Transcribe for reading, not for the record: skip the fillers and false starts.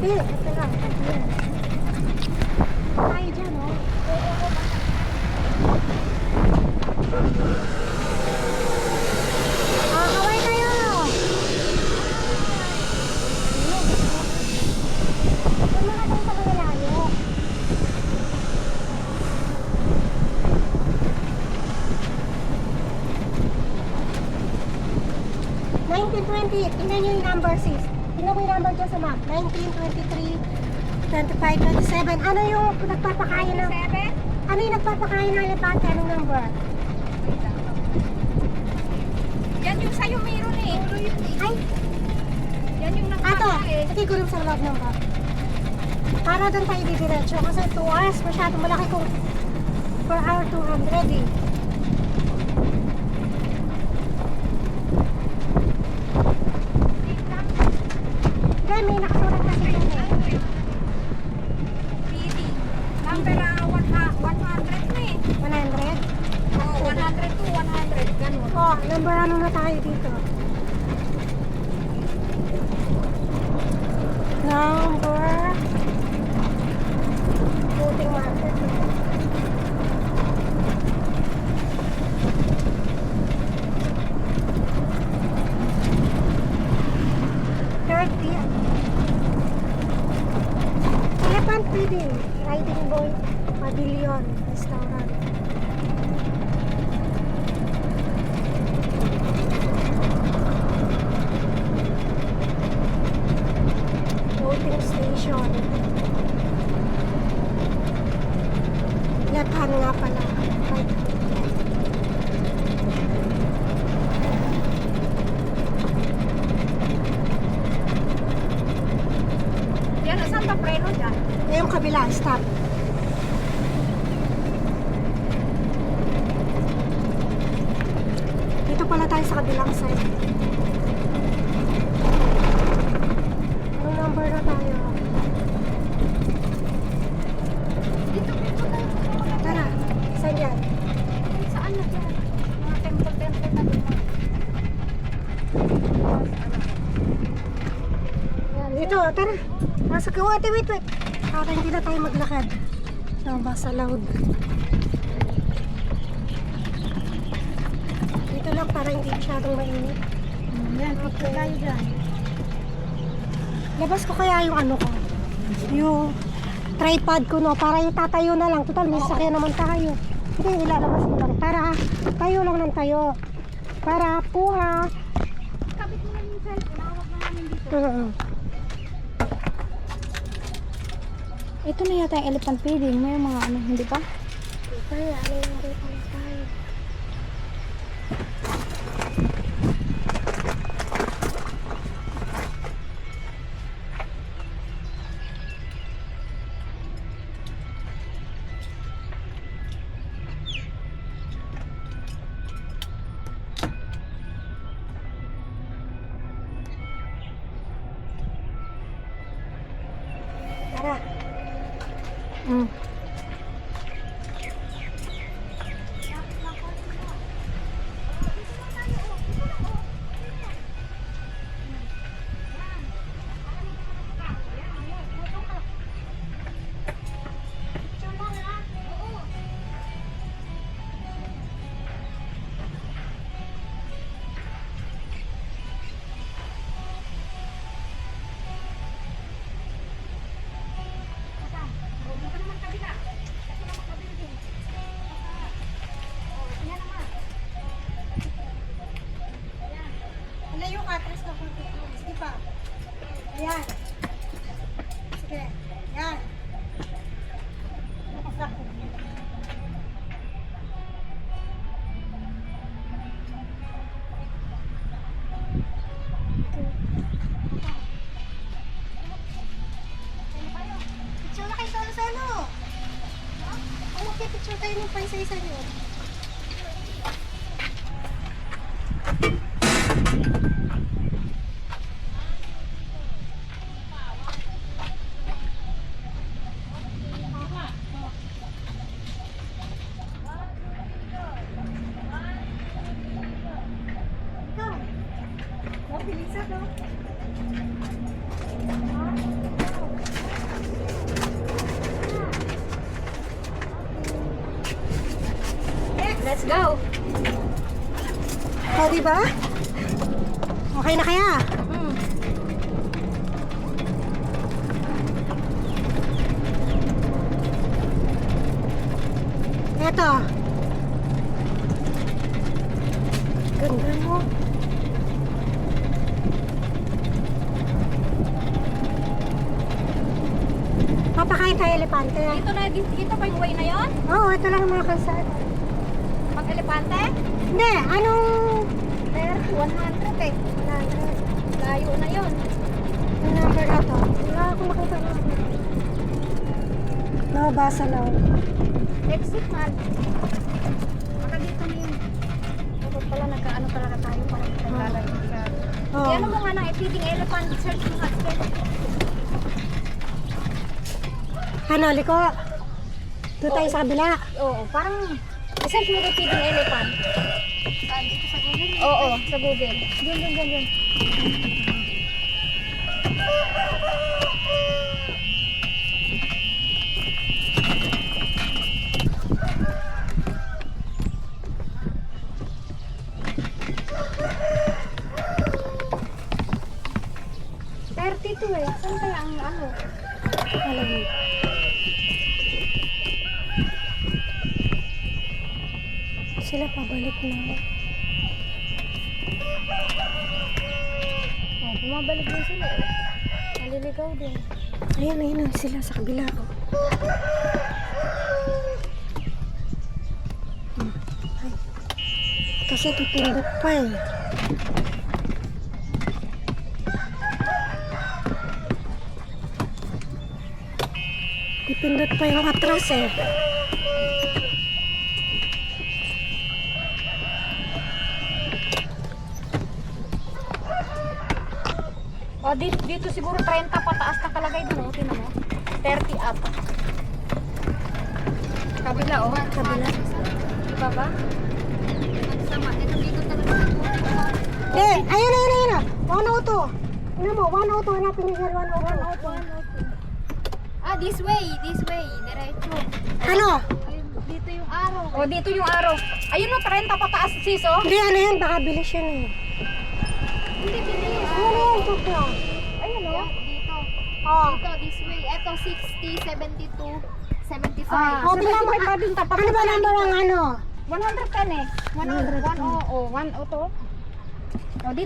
Hindi, ito lang. Tayo dyan, oh. Kaway tayo! Ito mga tayo sa malalayo. 1920, tingnan nyo yung number 6. Tingnan mo yung number dyan sa map. 19, 23, 25, 27. Ano yung nagpapakain ng... 7? Ano yung nagpapakain ng elepante? Anong number? Yan yung sa'yo mayroon eh. Ay, Yan yung ato, nagpapakain. sige ko rin sa loob ng bag. Para doon tayo didiretso. Kasi 2 hours, masyadong malaki kung per hour 200 eh. Hindi, may nakasulat kasi yun eh. PD. Number 100 na eh. 100? Oh, 100 to 100. Ganun. Oh, number ano na tayo dito? Number floating market. Elephant feeding, riding boy, pavilion, restaurant. Floating station. Left hand nga pala. Right. Yan, saan ba preno dyan? Yung kabila, stop. Dito pala tayo sa kabilang side. Anong number na tayo? Dito tayo. Tara, saan yan? Saan na dyan? Mga temple na doon. Yan, dito, tara. Nasa ka, wait. Para hindi na tayo maglakad. So, basa loud. Dito lang para hindi masyadong mainit. Yan, Okay. tayo dyan. Labas ko kaya yung ano ko. Yung tripod ko, no? Para itatayo na lang. Total, may sakyan naman tayo. Hindi, ilalabas ko lang. Para tayo lang ng tayo. Para puha. Kabit mo lang yung cellphone. Nakawag na namin dito. Ito na yata yung elephant feeding. May mga ano, hindi pa? Kaya, ano yung dito na tayo? Tara. Malayo ka, tres na kung sige pa. Ayan. Sige, ayan. Picture na kayo solo-solo. Okay, picture tayo ng paisa-isa nyo. Ikaw. Mabilisan, no? go. O, diba? Okay na kaya? Mm. Eto. Ganda mo. Papakain tayo elepante. Dito pa yung way na yon? Oo, ito lang ang mga kalsada. Pag elepante? Hindi, anong... 100 eh. 100. Layo na yon. Yung number na to. Wala akong makita ng number. Nabasa lang. Exit man. Baka dito na yun. Dapat pala nagkaano talaga tayo para naglalagay sa... Oo. Yan mo nga ng feeding elephant. Search mo husband. Ano, liko? Doon tayo sa kabila. Oo, parang... Search mo ng feeding elephant. Dito sa Google? Oo, sa Google. Diyan. eh. Saan kaya ang ano? Alam mo. Sila pabalik na. Oh, bumabalik din sila eh. Naliligaw din. Ayan, ayun sila sa kabila. Oh. Ay. Kasi tutundok pa eh. Dipindot pa yung atras eh. Oh, dito siguro 30 pataas na kalagay doon. Tingnan mo. 30 up. Kabila oh. Kabila. Iba ba? Sama. Ito dito talaga. Eh, ayun. 102. Ano mo, 102. Hanapin niyo yan, 102. Ah, this way. Diretso. Ano? Ayun, dito yung araw. Oh, dito yung araw. Ayun no, 30 pataas sis oh. Hindi, ano yan, baka bilis yan eh. Hindi bilis. Ano yan, Tokyo? Ayun oh. Dito. Oh. Dito, this way. Ito 60, 72, 75. Oh, tingnan mo. Ano ba number ang ano? 110 eh. 101 oh, 1 to. Oh, dito.